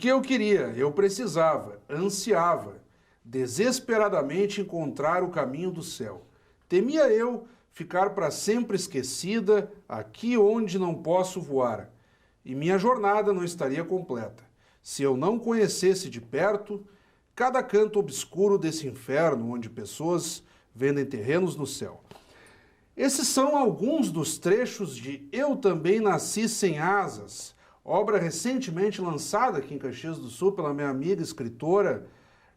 Porque eu queria, eu precisava, ansiava, desesperadamente encontrar o caminho do céu. Temia eu ficar para sempre esquecida aqui onde não posso voar, e minha jornada não estaria completa se eu não conhecesse de perto cada canto obscuro desse inferno onde pessoas vendem terrenos no céu. Esses são alguns dos trechos de Eu Também Nasci Sem Asas, obra recentemente lançada aqui em Caxias do Sul pela minha amiga escritora,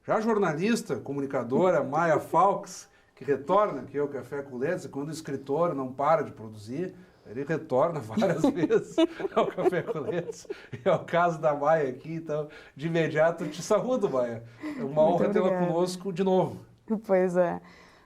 já jornalista, comunicadora, Maia Falks, que retorna aqui ao Café com Letras, e quando o escritor não para de produzir, ele retorna várias vezes ao Café com Letras. É o caso da Maia aqui, então, de imediato, te saúdo, Maia. É uma honra tê-la conosco de novo. Pois é.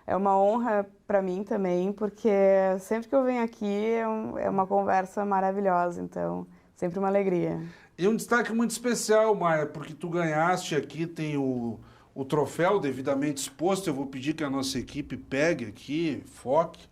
É uma honra para mim também, porque sempre que eu venho aqui é uma conversa maravilhosa, então sempre uma alegria. E um destaque muito especial, Maia, porque tu ganhaste aqui, tem o troféu devidamente exposto, eu vou pedir que a nossa equipe pegue aqui, foque.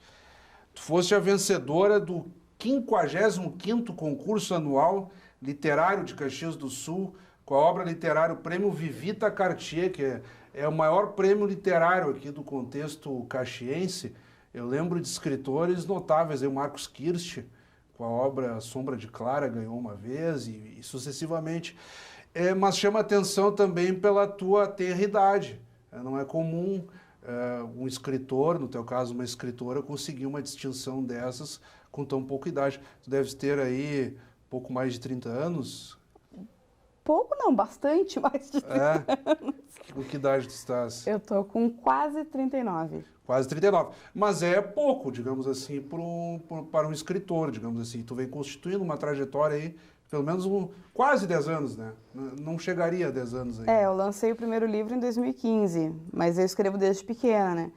Tu foste a vencedora do 55º concurso anual literário de Caxias do Sul, com a obra literária o Prêmio Vivita Cartier, que é o maior prêmio literário aqui do contexto caxiense. Eu lembro de escritores notáveis, o Marcos Kirsch, com a obra Sombra de Clara, ganhou uma vez e sucessivamente. Mas chama atenção também pela tua tenra idade. Não é comum um escritor, no teu caso uma escritora, conseguir uma distinção dessas com tão pouca idade. Tu deves ter aí pouco mais de 30 anos? Pouco não, bastante mais de 30 anos. Com que idade tu estás? Eu tô com quase 39. Quase 39. Mas é pouco, digamos assim, para um escritor, digamos assim. Tu vem constituindo uma trajetória aí, pelo menos quase 10 anos, né? Não chegaria a 10 anos aí. Eu lancei o primeiro livro em 2015, mas eu escrevo desde pequena, né?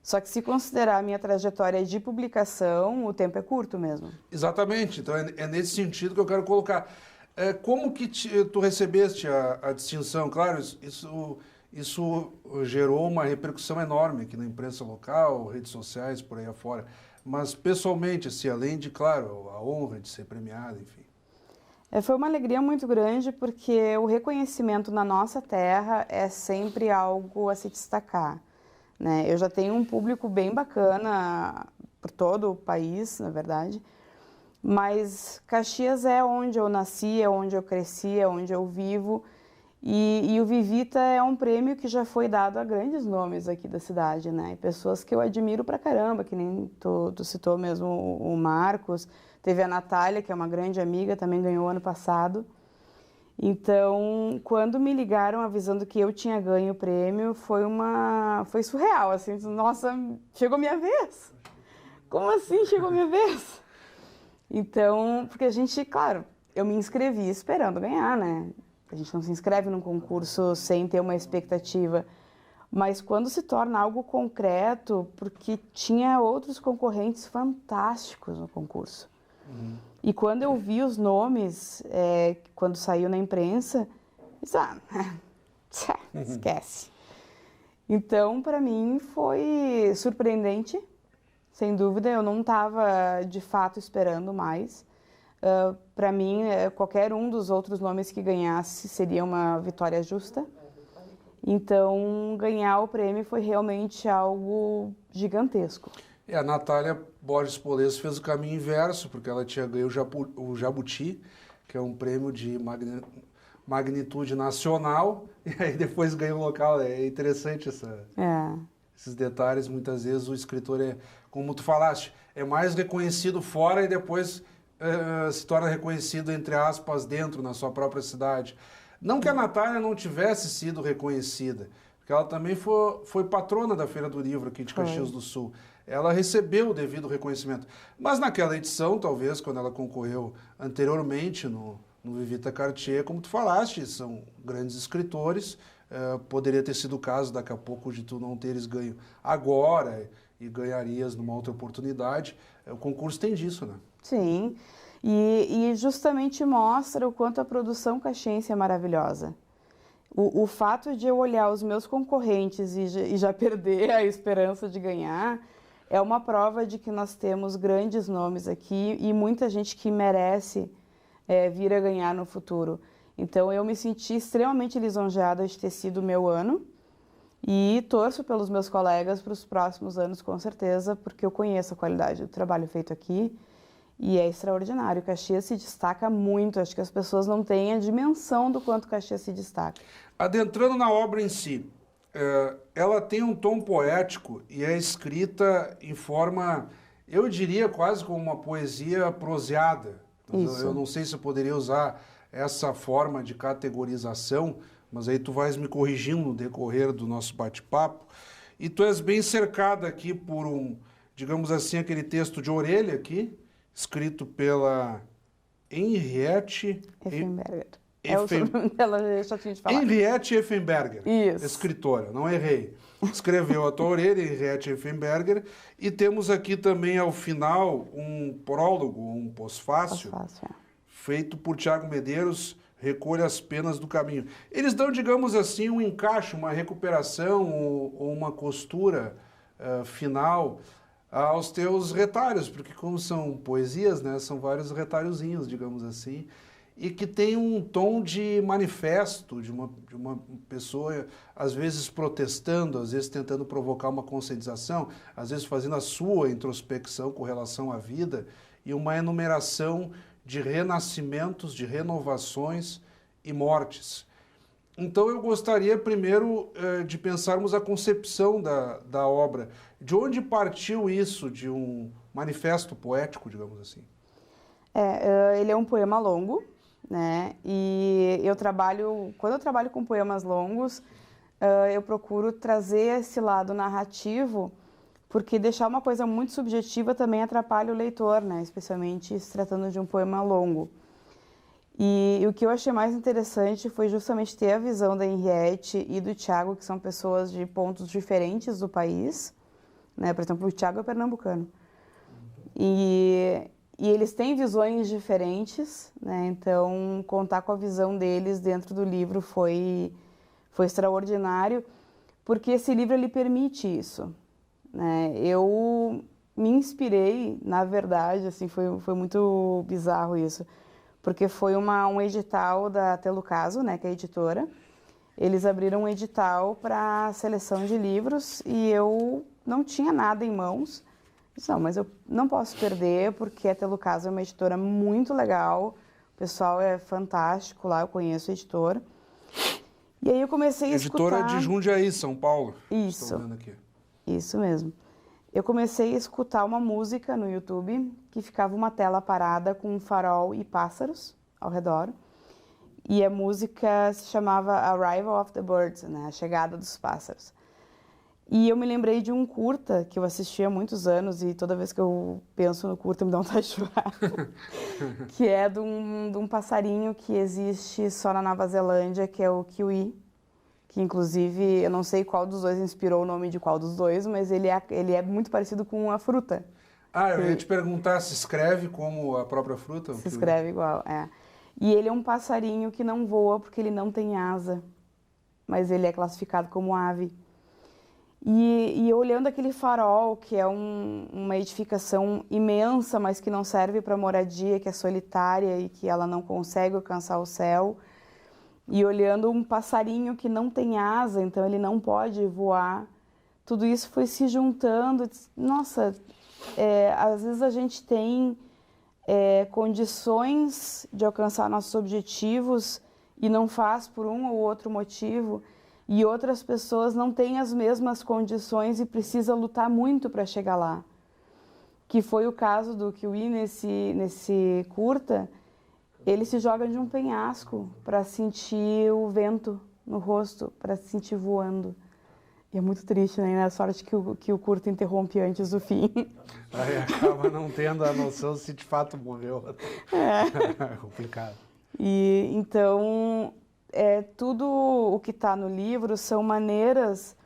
Só que se considerar a minha trajetória de publicação, o tempo é curto mesmo. Exatamente. Então é nesse sentido que eu quero colocar. Como que tu recebeste a distinção? Claro, isso gerou uma repercussão enorme aqui na imprensa local, redes sociais, por aí afora. Mas pessoalmente, assim, além de, claro, a honra de ser premiada, enfim. Foi uma alegria muito grande porque o reconhecimento na nossa terra é sempre algo a se destacar, né? Eu já tenho um público bem bacana por todo o país, na verdade, mas Caxias é onde eu nasci, é onde eu cresci, é onde eu vivo. E o Vivita é um prêmio que já foi dado a grandes nomes aqui da cidade, né? E pessoas que eu admiro pra caramba, que nem tu citou mesmo o Marcos. Teve a Natália, que é uma grande amiga, também ganhou ano passado. Então, quando me ligaram avisando que eu tinha ganho o prêmio, foi surreal, assim, nossa, chegou minha vez. Como assim chegou minha vez? Então, porque a gente, claro, eu me inscrevi esperando ganhar, né? A gente não se inscreve num concurso sem ter uma expectativa. Mas quando se torna algo concreto, porque tinha outros concorrentes fantásticos no concurso. Uhum. E quando eu vi os nomes, quando saiu na imprensa, eu disse, esquece. Então, para mim, foi surpreendente, sem dúvida. Eu não estava, de fato, esperando mais. Para mim, qualquer um dos outros nomes que ganhasse seria uma vitória justa. Então, ganhar o prêmio foi realmente algo gigantesco. A Natália Borges Polesso fez o caminho inverso, porque ela tinha ganho o Jabuti, que é um prêmio de magnitude nacional, e aí depois ganhou o local. É interessante esses detalhes. Muitas vezes o escritor como tu falaste, é mais reconhecido fora e depois se torna reconhecido, entre aspas, dentro, na sua própria cidade. Não que a Natália não tivesse sido reconhecida, porque ela também foi patrona da Feira do Livro aqui de Caxias do Sul. Ela recebeu o devido reconhecimento. Mas naquela edição, talvez, quando ela concorreu anteriormente no Vivita Cartier, como tu falaste, são grandes escritores, poderia ter sido o caso daqui a pouco de tu não teres ganho agora e ganharias numa outra oportunidade. O concurso tem disso, né? Sim, e justamente mostra o quanto a produção caxiense é maravilhosa. O fato de eu olhar os meus concorrentes e já perder a esperança de ganhar é uma prova de que nós temos grandes nomes aqui e muita gente que merece vir a ganhar no futuro. Então, eu me senti extremamente lisonjeada de ter sido o meu ano e torço pelos meus colegas para os próximos anos, com certeza, porque eu conheço a qualidade do trabalho feito aqui e é extraordinário. Caxias se destaca muito, acho que as pessoas não têm a dimensão do quanto Caxias se destaca. Adentrando na obra em si, ela tem um tom poético e é escrita em forma, eu diria, quase como uma poesia proseada. Isso. Eu não sei se eu poderia usar essa forma de categorização, mas aí tu vais me corrigindo no decorrer do nosso bate-papo. E tu és bem cercada aqui por digamos assim, aquele texto de orelha aqui, escrito pela Henriette Effenberger. É o sobrenome dela, eu já tinha te falado. Henriette Effenberger, Isso. escritora, não errei. Escreveu a tua orelha, Henriette Effenberger, e temos aqui também ao final um prólogo, um pós-fácil, feito por Tiago Medeiros, Recolha as Penas do Caminho. Eles dão, digamos assim, um encaixe, uma recuperação ou uma costura final aos teus retalhos, porque como são poesias, né, são vários retalhozinhos, digamos assim, e que tem um tom de manifesto, de uma pessoa, às vezes protestando, às vezes tentando provocar uma conscientização, às vezes fazendo a sua introspecção com relação à vida, e uma enumeração de renascimentos, de renovações e mortes. Então eu gostaria primeiro de pensarmos a concepção da obra. De onde partiu isso, de um manifesto poético, digamos assim? Ele é um poema longo, né? E quando eu trabalho com poemas longos, eu procuro trazer esse lado narrativo, porque deixar uma coisa muito subjetiva também atrapalha o leitor, né? Especialmente se tratando de um poema longo. E o que eu achei mais interessante foi justamente ter a visão da Henriette e do Tiago, que são pessoas de pontos diferentes do país, né? Por exemplo, o Tiago é pernambucano. E eles têm visões diferentes, né? Então, contar com a visão deles dentro do livro foi extraordinário, porque esse livro ele permite isso, né? Eu me inspirei, na verdade, assim, foi muito bizarro isso, porque foi um edital da Telucaso, né, que é a editora. Eles abriram um edital para seleção de livros e eu não tinha nada em mãos. Disse, não, mas eu não posso perder, porque a Telucaso é uma editora muito legal, o pessoal é fantástico lá, eu conheço a editora. E aí eu comecei a escutar... Editora de Jundiaí, São Paulo. Isso. Estou vendo aqui. Isso mesmo. Eu comecei a escutar uma música no YouTube, que ficava uma tela parada com um farol e pássaros ao redor. E a música se chamava Arrival of the Birds, né? A Chegada dos Pássaros. E eu me lembrei de um curta que eu assisti há muitos anos e toda vez que eu penso no curta me dá vontade de chorar. Que é de um passarinho que existe só na Nova Zelândia, que é o kiwi. Que inclusive, eu não sei qual dos dois inspirou o nome de qual dos dois, mas ele é muito parecido com a fruta. Eu ia te perguntar, se escreve como a própria fruta? Se escreve igual, é. E ele é um passarinho que não voa porque ele não tem asa, mas ele é classificado como ave. E olhando aquele farol, que é uma edificação imensa, mas que não serve para moradia, que é solitária e que ela não consegue alcançar o céu, e olhando um passarinho que não tem asa, então ele não pode voar, tudo isso foi se juntando. Nossa, às vezes a gente tem condições de alcançar nossos objetivos e não faz por um ou outro motivo, e outras pessoas não têm as mesmas condições e precisa lutar muito para chegar lá. Que foi o caso do Kiwi nesse curta. Ele se joga de um penhasco para sentir o vento no rosto, para se sentir voando. E é muito triste, né? A sorte que o curta interrompe antes do fim. Aí acaba não tendo a noção se de fato morreu. É complicado. E então, tudo o que está no livro são maneiras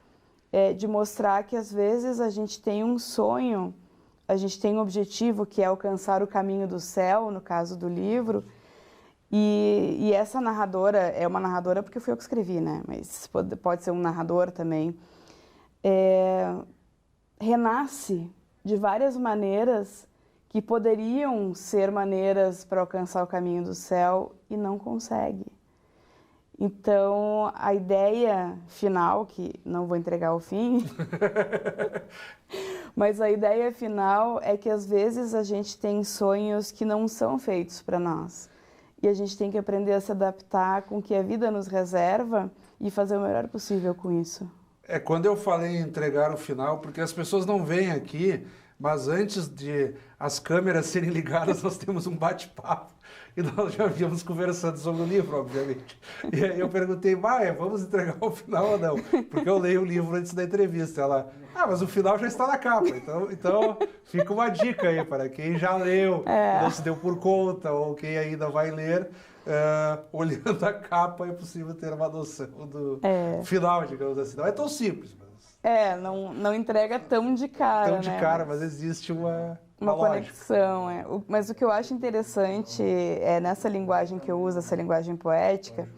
de mostrar que às vezes a gente tem um sonho, a gente tem um objetivo que é alcançar o caminho do céu, no caso do livro. E essa narradora, é uma narradora porque fui eu que escrevi, né? Mas pode ser um narrador também. Renasce de várias maneiras que poderiam ser maneiras para alcançar o caminho do céu e não consegue. Então, a ideia final, que não vou entregar o fim, mas a ideia final é que às vezes a gente tem sonhos que não são feitos para nós. E a gente tem que aprender a se adaptar com o que a vida nos reserva e fazer o melhor possível com isso. É, quando eu falei em entregar o final, porque as pessoas não veem aqui, mas antes de as câmeras serem ligadas, nós temos um bate-papo. E nós já havíamos conversando sobre o livro, obviamente. E aí eu perguntei, Maia, vamos entregar o final ou não? Porque eu leio o livro antes da entrevista. Ela, mas o final já está na capa. Então fica uma dica aí para quem já leu, não se deu por conta, ou quem ainda vai ler. Olhando a capa é possível ter uma noção do final, digamos assim. Não é tão simples, mas... não entrega tão de cara, tão de cara, mas existe uma conexão. Mas o que eu acho interessante nessa linguagem que eu uso, essa linguagem poética,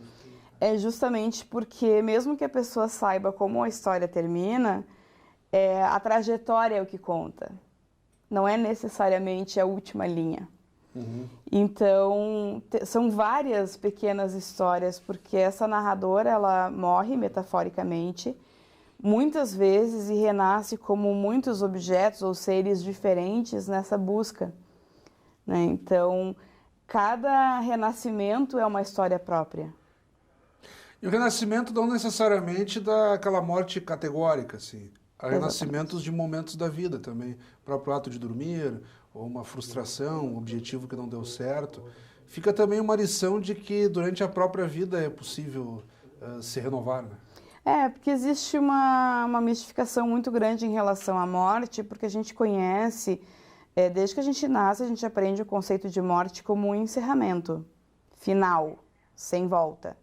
é justamente porque mesmo que a pessoa saiba como a história termina, a trajetória é o que conta. Não é necessariamente a última linha. Uhum. Então, são várias pequenas histórias, porque essa narradora, ela morre metaforicamente, muitas vezes, e renasce como muitos objetos ou seres diferentes nessa busca, né? Então, cada renascimento é uma história própria. E o renascimento não necessariamente daquela morte categórica, assim. Há renascimentos de momentos da vida também. O próprio ato de dormir, ou uma frustração, um objetivo que não deu certo. Fica também uma lição de que durante a própria vida é possível se renovar, né? Porque existe uma mistificação muito grande em relação à morte, porque a gente conhece, desde que a gente nasce, a gente aprende o conceito de morte como um encerramento final, sem volta.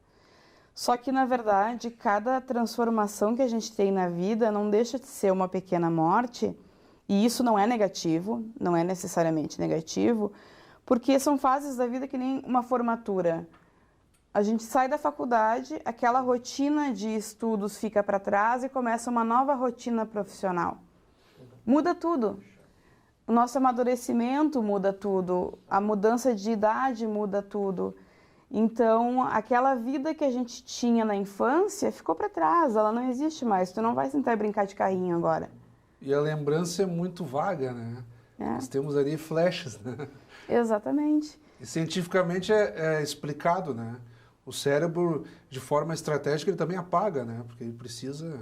Só que, na verdade, cada transformação que a gente tem na vida não deixa de ser uma pequena morte, e isso não é negativo, não é necessariamente negativo, porque são fases da vida que nem uma formatura. A gente sai da faculdade, aquela rotina de estudos fica para trás e começa uma nova rotina profissional. Muda tudo. O nosso amadurecimento muda tudo, a mudança de idade muda tudo. Então, aquela vida que a gente tinha na infância ficou para trás, ela não existe mais. Tu não vai sentar e brincar de carrinho agora. E a lembrança é muito vaga, né? Nós temos ali flashes, né? Exatamente. E cientificamente é explicado, né? O cérebro, de forma estratégica, ele também apaga, né? Porque ele precisa...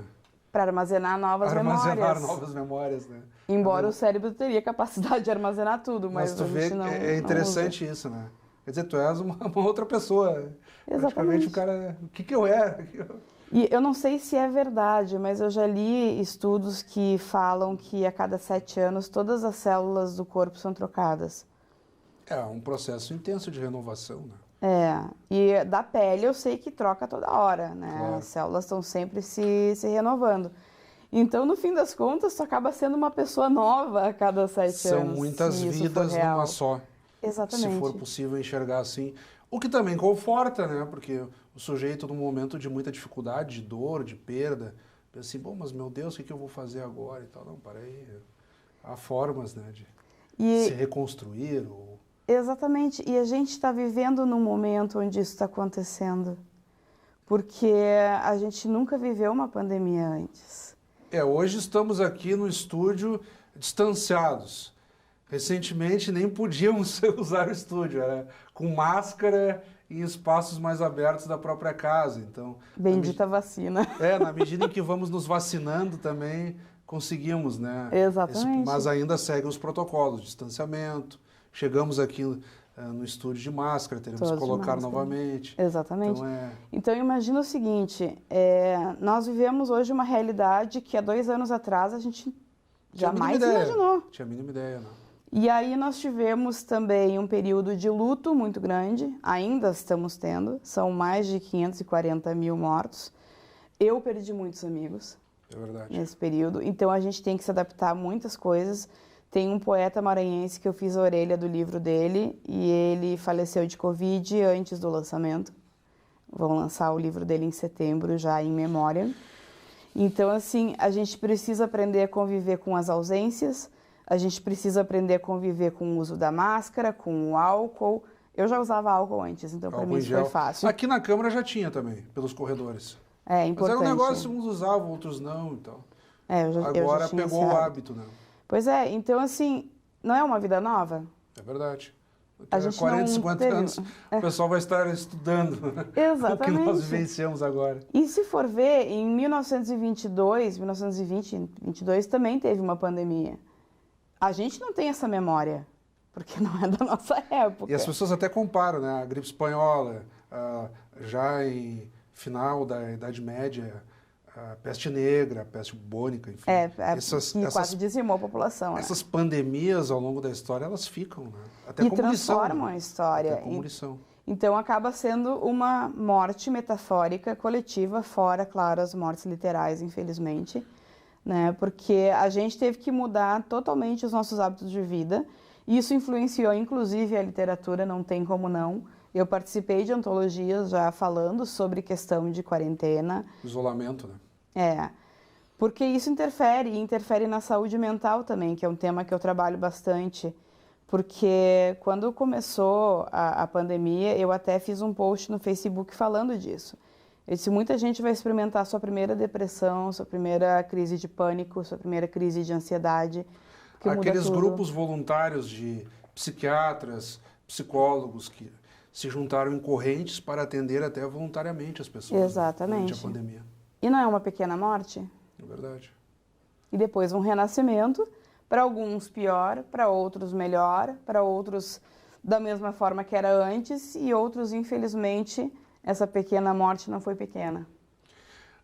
Para armazenar novas memórias. Armazenar novas memórias, né? Embora o cérebro teria capacidade de armazenar tudo, mas tu vê, é interessante isso, né? Quer dizer, tu és uma outra pessoa. Exatamente. Praticamente o cara... O que eu era? E eu não sei se é verdade, mas eu já li estudos que falam que a cada 7 anos todas as células do corpo são trocadas. É um processo intenso de renovação, né? E da pele eu sei que troca toda hora, né? Claro. As células estão sempre se renovando. Então, no fim das contas, tu acaba sendo uma pessoa nova a cada 7 anos. São muitas vidas numa só. Exatamente. Se for possível enxergar assim. O que também conforta, né? Porque o sujeito, num momento de muita dificuldade, de dor, de perda, pensa assim, mas meu Deus, o que eu vou fazer agora e tal. Não, para aí. Há formas, né, de se reconstruir ou... Exatamente, e a gente está vivendo num momento onde isso está acontecendo, porque a gente nunca viveu uma pandemia antes. Hoje estamos aqui no estúdio distanciados. Recentemente nem podíamos usar o estúdio, era com máscara em espaços mais abertos da própria casa. Então, bendita vacina. Na medida em que vamos nos vacinando também conseguimos, né? Exatamente. Mas ainda seguem os protocolos de distanciamento. Chegamos aqui no estúdio de máscara, teremos que colocar novamente. Exatamente. Então imagina o seguinte, nós vivemos hoje uma realidade que há 2 anos atrás a gente jamais imaginou. Tinha a mínima ideia, não. E aí nós tivemos também um período de luto muito grande, ainda estamos tendo, são mais de 540 mil mortos. Eu perdi muitos amigos nesse período, então a gente tem que se adaptar a muitas coisas. Tem um poeta maranhense que eu fiz a orelha do livro dele e ele faleceu de Covid antes do lançamento. Vão lançar o livro dele em setembro, já em memória. Então, assim, a gente precisa aprender a conviver com as ausências, a gente precisa aprender a conviver com o uso da máscara, com o álcool Eu já usava álcool antes, então para mim isso foi fácil. Aqui na Câmara já tinha também, pelos corredores. É importante. Mas era um negócio, uns usavam, outros não, então. Eu já tinha pegou o hábito, né? Pois é, então assim, não é uma vida nova? É verdade. A Daqui a gente 40, 50 anos, o pessoal vai estar estudando o que nós vivenciamos agora. E se for ver, em 1922, 1922 também teve uma pandemia. A gente não tem essa memória, porque não é da nossa época. E as pessoas até comparam, né? A gripe espanhola, já em final da Idade Média, a peste negra, a peste bubônica, enfim. Que quase dizimou a população. Essas pandemias, ao longo da história, elas ficam, né? Até e como transformam lição, a história. Até como lição. Então, acaba sendo uma morte metafórica, coletiva, fora, claro, as mortes literais, infelizmente, né? Porque a gente teve que mudar totalmente os nossos hábitos de vida. Isso influenciou, inclusive, a literatura, não tem como não. Eu participei de antologias já falando sobre questão de quarentena. Isolamento, né? Porque isso interfere na saúde mental também, que é um tema que eu trabalho bastante. Porque quando começou a pandemia, eu até fiz um post no Facebook falando disso. Eu disse, muita gente vai experimentar sua primeira depressão, sua primeira crise de pânico, sua primeira crise de ansiedade. Aqueles grupos voluntários de psiquiatras, psicólogos que se juntaram em correntes para atender até voluntariamente as pessoas. Exatamente. Durante a pandemia. E não é uma pequena morte? É verdade. E depois um renascimento, para alguns pior, para outros melhor, para outros da mesma forma que era antes e outros, infelizmente, essa pequena morte não foi pequena.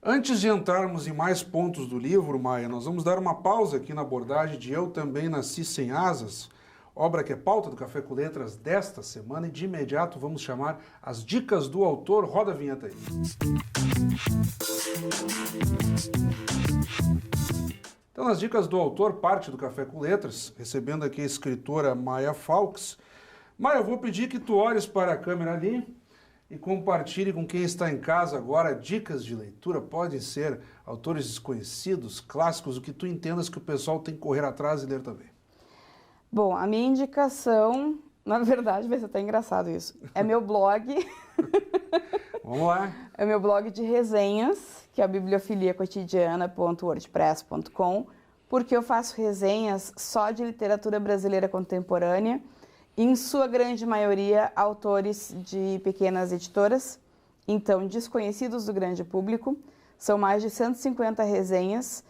Antes de entrarmos em mais pontos do livro, Maia, nós vamos dar uma pausa aqui na abordagem de Eu Também Nasci Sem Asas, obra que é pauta do Café com Letras desta semana, e de imediato vamos chamar as dicas do autor. Roda a vinheta aí. Então, nas dicas do autor, parte do Café com Letras, recebendo aqui a escritora Maia Fawkes. Maia, eu vou pedir que tu olhes para a câmera ali e compartilhe com quem está em casa agora dicas de leitura. Podem ser autores desconhecidos, clássicos, o que tu entendas que o pessoal tem que correr atrás e ler também. Bom, a minha indicação, na verdade, vai ser até engraçado isso, é meu blog. Vamos lá. É meu blog de resenhas, que é a bibliofiliacotidiana.wordpress.com, porque eu faço resenhas só de literatura brasileira contemporânea, em sua grande maioria autores de pequenas editoras, então desconhecidos do grande público. São mais de 150 resenhas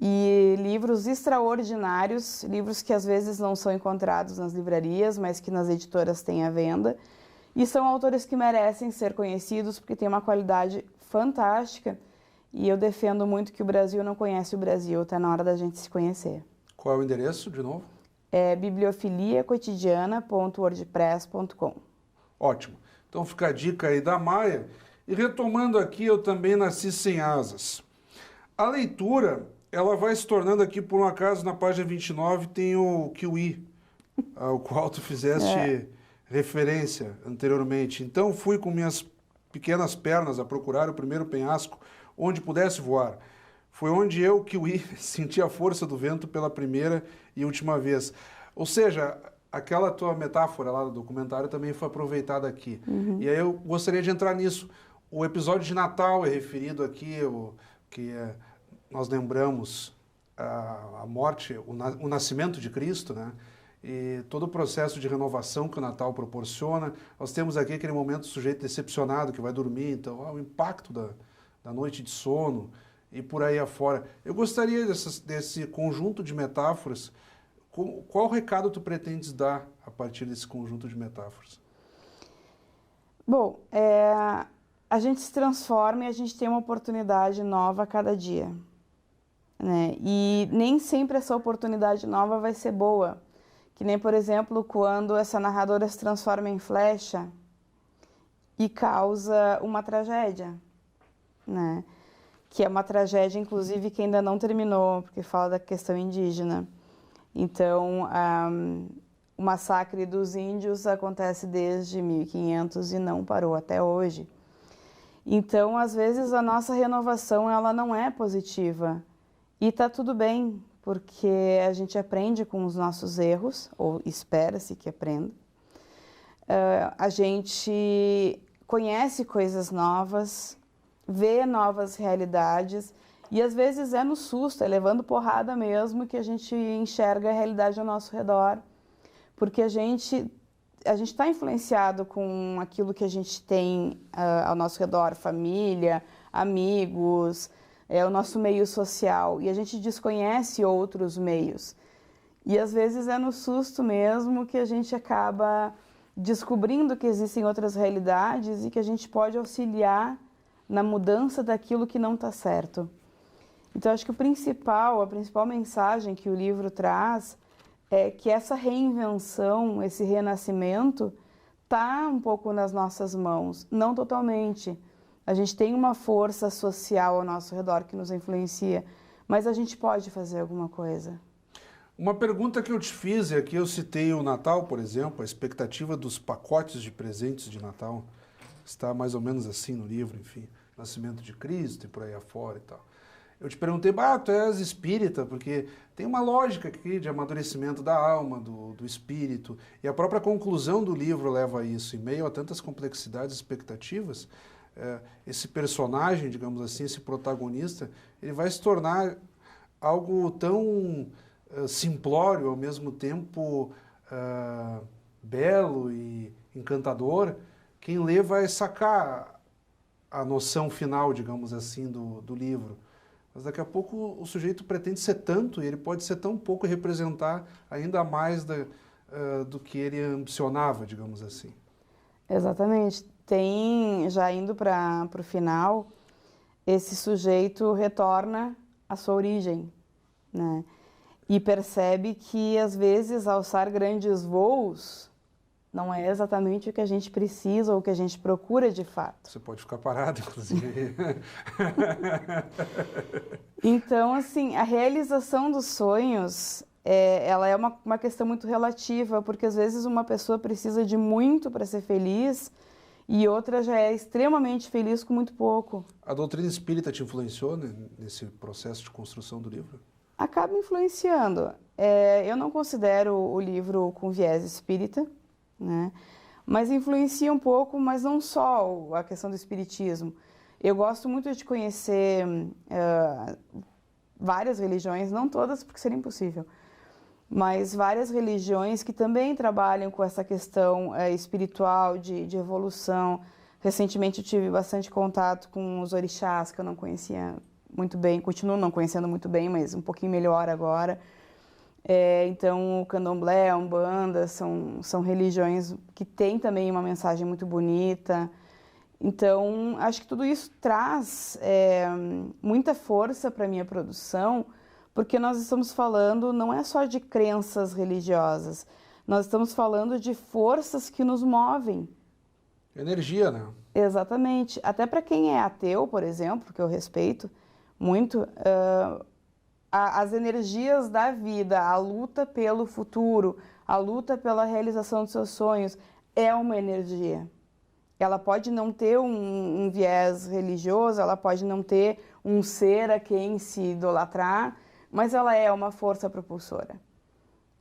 e livros extraordinários, livros que às vezes não são encontrados nas livrarias, mas que nas editoras têm à venda. E são autores que merecem ser conhecidos porque têm uma qualidade fantástica e eu defendo muito que o Brasil não conhece o Brasil, está na hora da gente se conhecer. Qual é o endereço, de novo? É bibliofiliacotidiana.wordpress.com. Ótimo. Então fica a dica aí da Maia. E retomando aqui, Eu Também Nasci Sem Asas. A leitura, ela vai se tornando aqui, por um acaso, na página 29, tem o Kiwi, ao qual tu fizeste referência anteriormente. Então fui com minhas pequenas pernas a procurar o primeiro penhasco onde pudesse voar. Foi onde eu, Kiwi, senti a força do vento pela primeira e última vez. Ou seja, aquela tua metáfora lá do documentário também foi aproveitada aqui. E aí eu gostaria de entrar nisso. O episódio de Natal é referido aqui, nós lembramos a morte, o nascimento de Cristo, né? E todo o processo de renovação que o Natal proporciona. Nós temos aqui aquele momento do sujeito decepcionado que vai dormir, então o impacto da noite de sono e por aí afora. Eu gostaria desse conjunto de metáforas. Qual recado tu pretendes dar a partir desse conjunto de metáforas? Bom, a gente se transforma e a gente tem uma oportunidade nova a cada dia, né? E nem sempre essa oportunidade nova vai ser boa. Que nem, por exemplo, quando essa narradora se transforma em flecha e causa uma tragédia, né? Que é uma tragédia, inclusive, que ainda não terminou, porque fala da questão indígena. Então, o massacre dos índios acontece desde 1500 e não parou até hoje. Então, às vezes, a nossa renovação ela não é positiva. E está tudo bem, porque a gente aprende com os nossos erros, ou espera-se que aprenda. a gente conhece coisas novas, vê novas realidades e às vezes é no susto, é levando porrada mesmo que a gente enxerga a realidade ao nosso redor, porque a gente está influenciado com aquilo que a gente tem ao nosso redor, família, amigos, o nosso meio social, e a gente desconhece outros meios. E às vezes é no susto mesmo que a gente acaba descobrindo que existem outras realidades e que a gente pode auxiliar na mudança daquilo que não está certo. Então, acho que a principal mensagem que o livro traz é que essa reinvenção, esse renascimento, está um pouco nas nossas mãos, não totalmente. A gente tem uma força social ao nosso redor que nos influencia, mas a gente pode fazer alguma coisa. Uma pergunta que eu te fiz, e aqui eu citei o Natal, por exemplo, a expectativa dos pacotes de presentes de Natal está mais ou menos assim no livro, enfim, nascimento de Cristo e por aí afora e tal. Eu te perguntei, tu és espírita, porque tem uma lógica aqui de amadurecimento da alma, do espírito, e a própria conclusão do livro leva a isso, em meio a tantas complexidades e expectativas, esse personagem, digamos assim, esse protagonista, ele vai se tornar algo tão simplório, ao mesmo tempo belo e encantador. Quem lê vai sacar a noção final, digamos assim, do livro. Mas daqui a pouco o sujeito pretende ser tanto, e ele pode ser tão pouco e representar ainda mais do que ele ambicionava, digamos assim. Exatamente. Tem, já indo para o final, esse sujeito retorna à sua origem, né? E percebe que, às vezes, alçar grandes voos não é exatamente o que a gente precisa ou o que a gente procura de fato. Você pode ficar parado, inclusive. Então, assim, a realização dos sonhos, ela é uma questão muito relativa, porque às vezes uma pessoa precisa de muito para ser feliz e outra já é extremamente feliz com muito pouco. A doutrina espírita te influenciou, né, nesse processo de construção do livro? Acaba influenciando. Eu não considero o livro com viés espírita, né? Mas influencia um pouco, mas não só a questão do espiritismo. Eu gosto muito de conhecer várias religiões, não todas porque seria impossível, mas várias religiões que também trabalham com essa questão espiritual, de evolução. Recentemente eu tive bastante contato com os orixás, que eu não conhecia muito bem, continuo não conhecendo muito bem, mas um pouquinho melhor agora. Então, o candomblé, a umbanda, são religiões que têm também uma mensagem muito bonita. Então, acho que tudo isso traz muita força para a minha produção, porque nós estamos falando não é só de crenças religiosas, nós estamos falando de forças que nos movem. Energia, né? Exatamente. Até para quem é ateu, por exemplo, que eu respeito muito, as energias da vida, a luta pelo futuro, a luta pela realização dos seus sonhos, é uma energia. Ela pode não ter um viés religioso, ela pode não ter um ser a quem se idolatrar, mas ela é uma força propulsora,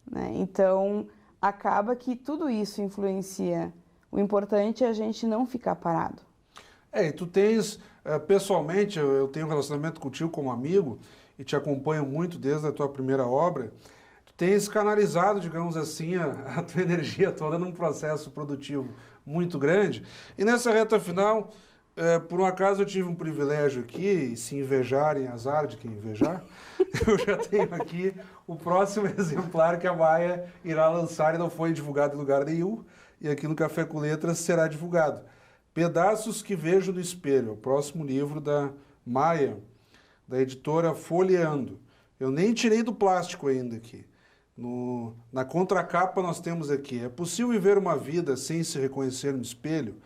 né? Então, acaba que tudo isso influencia. O importante é a gente não ficar parado. E tu tens, pessoalmente, eu tenho um relacionamento contigo como amigo e te acompanho muito desde a tua primeira obra. Tu tens canalizado, digamos assim, a tua energia toda num processo produtivo muito grande. E nessa reta final, por um acaso eu tive um privilégio aqui, e se invejarem, azar de quem invejar, eu já tenho aqui o próximo exemplar que a Maia irá lançar e não foi divulgado em lugar nenhum, e aqui no Café com Letras será divulgado. Pedaços que Vejo no Espelho, o próximo livro da Maia, da editora Folheando. Eu nem tirei do plástico ainda aqui. Na contracapa nós temos aqui: é possível viver uma vida sem se reconhecer no espelho?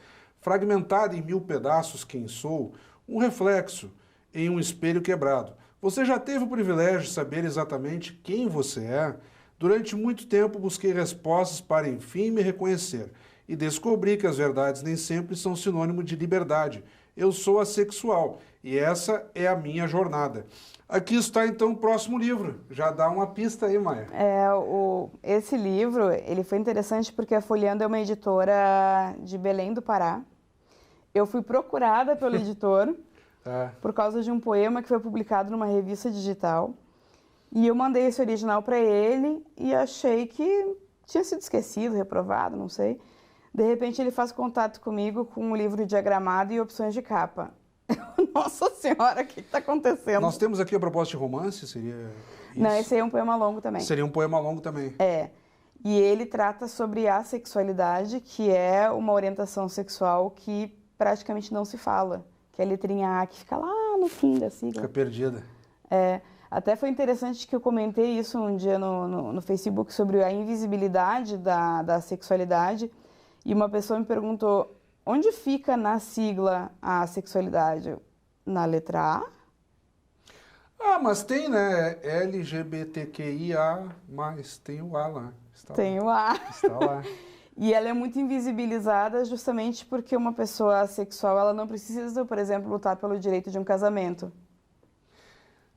Fragmentada em 1000 pedaços quem sou, um reflexo em um espelho quebrado. Você já teve o privilégio de saber exatamente quem você é? Durante muito tempo busquei respostas para enfim me reconhecer e descobri que as verdades nem sempre são sinônimo de liberdade. eu sou assexual e essa é a minha jornada. Aqui está então o próximo livro. Já dá uma pista aí, Maia. Esse livro, ele foi interessante porque a Folhando é uma editora de Belém do Pará. Eu fui procurada pelo editor por causa de um poema que foi publicado numa revista digital. E eu mandei esse original para ele e achei que tinha sido esquecido, reprovado, não sei. De repente ele faz contato comigo com um livro diagramado e opções de capa. Nossa Senhora, o que está acontecendo? Nós temos aqui a proposta de romance, seria isso? Não, esse aí é um poema longo também. Seria um poema longo também. E ele trata sobre a sexualidade, que é uma orientação sexual que praticamente não se fala, que é a letrinha A, que fica lá no fim da sigla. Fica perdida. Até foi interessante que eu comentei isso um dia no Facebook sobre a invisibilidade da sexualidade, e uma pessoa me perguntou, onde fica na sigla a sexualidade? Na letra A? Mas tem, né? LGBTQIA+, tem o A lá. Tem o A. Está lá. E ela é muito invisibilizada justamente porque uma pessoa assexual, ela não precisa, por exemplo, lutar pelo direito de um casamento.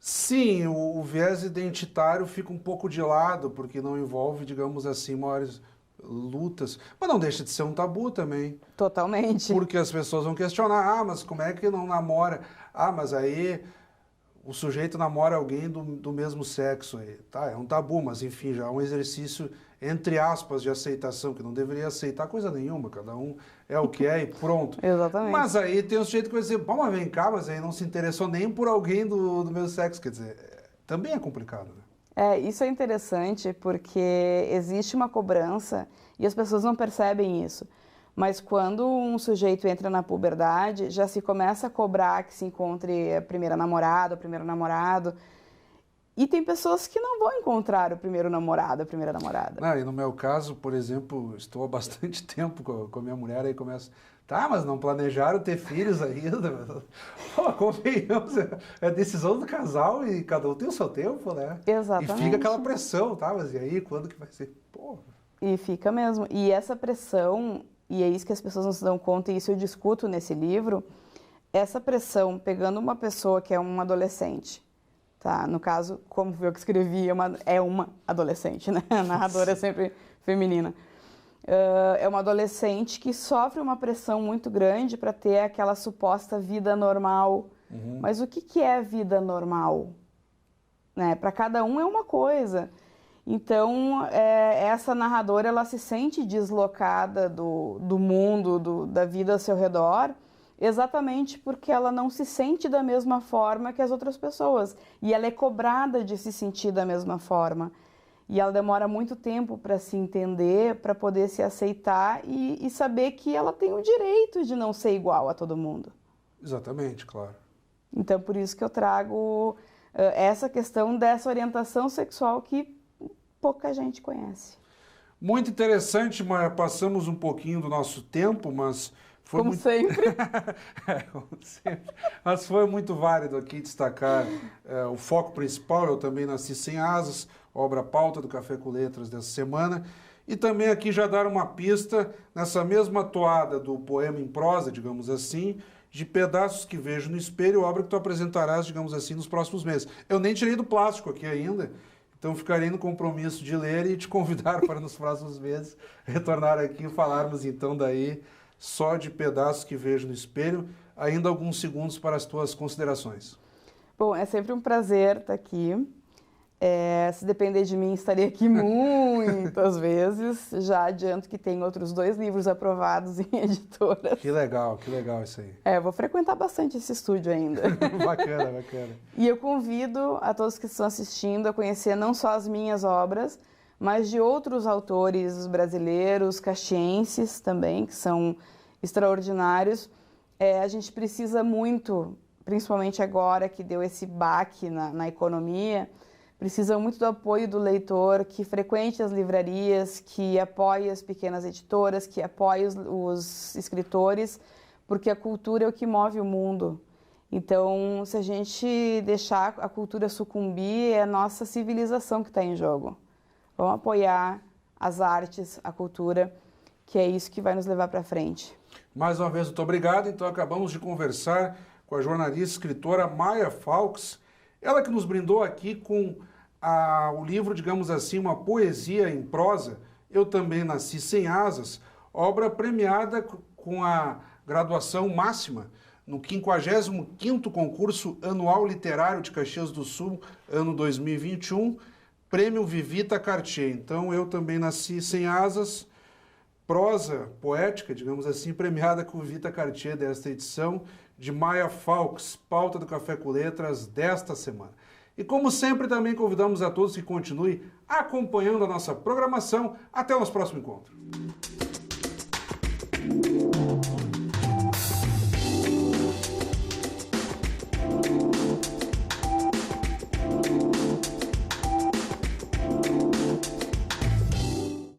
Sim, o viés identitário fica um pouco de lado, porque não envolve, digamos assim, maiores lutas. Mas não deixa de ser um tabu também. Totalmente. Porque as pessoas vão questionar, mas como é que não namora? Mas aí o sujeito namora alguém do mesmo sexo. Aí. Tá, é um tabu, mas enfim, já é um exercício, entre aspas, de aceitação, que não deveria aceitar coisa nenhuma, cada um é o que é e pronto. Exatamente. Mas aí tem um sujeito que vai dizer, mas vem cá, mas aí não se interessou nem por alguém do mesmo sexo, quer dizer, também é complicado, né? Isso é interessante porque existe uma cobrança e as pessoas não percebem isso. Mas quando um sujeito entra na puberdade, já se começa a cobrar que se encontre a primeira namorada, o primeiro namorado. E tem pessoas que não vão encontrar o primeiro namorado, a primeira namorada. E no meu caso, por exemplo, estou há bastante tempo com a minha mulher, aí começa... mas não planejaram ter filhos ainda. Convenhamos, é decisão do casal e cada um tem o seu tempo, né? Exatamente. E fica aquela pressão, mas e aí, quando que vai ser? E fica mesmo. E essa pressão, e é isso que as pessoas não se dão conta, e isso eu discuto nesse livro, essa pressão, pegando uma pessoa que é um adolescente, tá? No caso, como eu que escrevi, é uma adolescente, né? A narradora é sempre feminina. É uma adolescente que sofre uma pressão muito grande para ter aquela suposta vida normal. Mas o que é vida normal? Né? Para cada um é uma coisa. Então, essa narradora, ela se sente deslocada do mundo, da vida ao seu redor, exatamente porque ela não se sente da mesma forma que as outras pessoas. E ela é cobrada de se sentir da mesma forma. E ela demora muito tempo para se entender, para poder se aceitar e saber que ela tem o direito de não ser igual a todo mundo. Exatamente, claro. Então, por isso que eu trago essa questão dessa orientação sexual que pouca gente conhece. Muito interessante, Maia. Passamos um pouquinho do nosso tempo, mas... Como sempre. Como sempre. Mas foi muito válido aqui destacar o foco principal. Eu também nasci sem asas, obra pauta do Café com Letras dessa semana. E também aqui já dar uma pista nessa mesma toada do poema em prosa, digamos assim, de pedaços que vejo no espelho, obra que tu apresentarás, digamos assim, nos próximos meses. Eu nem tirei do plástico aqui ainda, então ficarei no compromisso de ler e te convidar para nos próximos meses retornar aqui e falarmos então daí só de pedaços que vejo no espelho. Ainda alguns segundos para as tuas considerações. Bom, é sempre um prazer estar aqui. Se depender de mim, estaria aqui muitas vezes. Já adianto que tem outros 2 livros aprovados em editoras. Que legal isso aí. Vou frequentar bastante esse estúdio ainda. Bacana. E eu convido a todos que estão assistindo a conhecer não só as minhas obras, mas de outros autores brasileiros, caxienses também, que são extraordinários. A gente precisa muito, principalmente agora que deu esse baque na economia, precisa muito do apoio do leitor, que frequente as livrarias, que apoie as pequenas editoras, que apoie os escritores, porque a cultura é o que move o mundo. Então, se a gente deixar a cultura sucumbir, é a nossa civilização que está em jogo. Vamos apoiar as artes, a cultura, que é isso que vai nos levar para frente. Mais uma vez, muito obrigado. Então, acabamos de conversar com a jornalista e escritora Maia Fawkes, ela que nos brindou aqui com o livro, digamos assim, uma poesia em prosa, Eu Também Nasci Sem Asas, obra premiada com a graduação máxima no 55º Concurso Anual Literário de Caxias do Sul, ano 2021, Prêmio Vivita Cartier. Então, Eu Também Nasci Sem Asas, prosa poética, digamos assim, premiada com Vivita Cartier desta edição, de Maia Fawkes, pauta do Café com Letras desta semana. E como sempre, também convidamos a todos que continuem acompanhando a nossa programação. Até o nosso próximo encontro.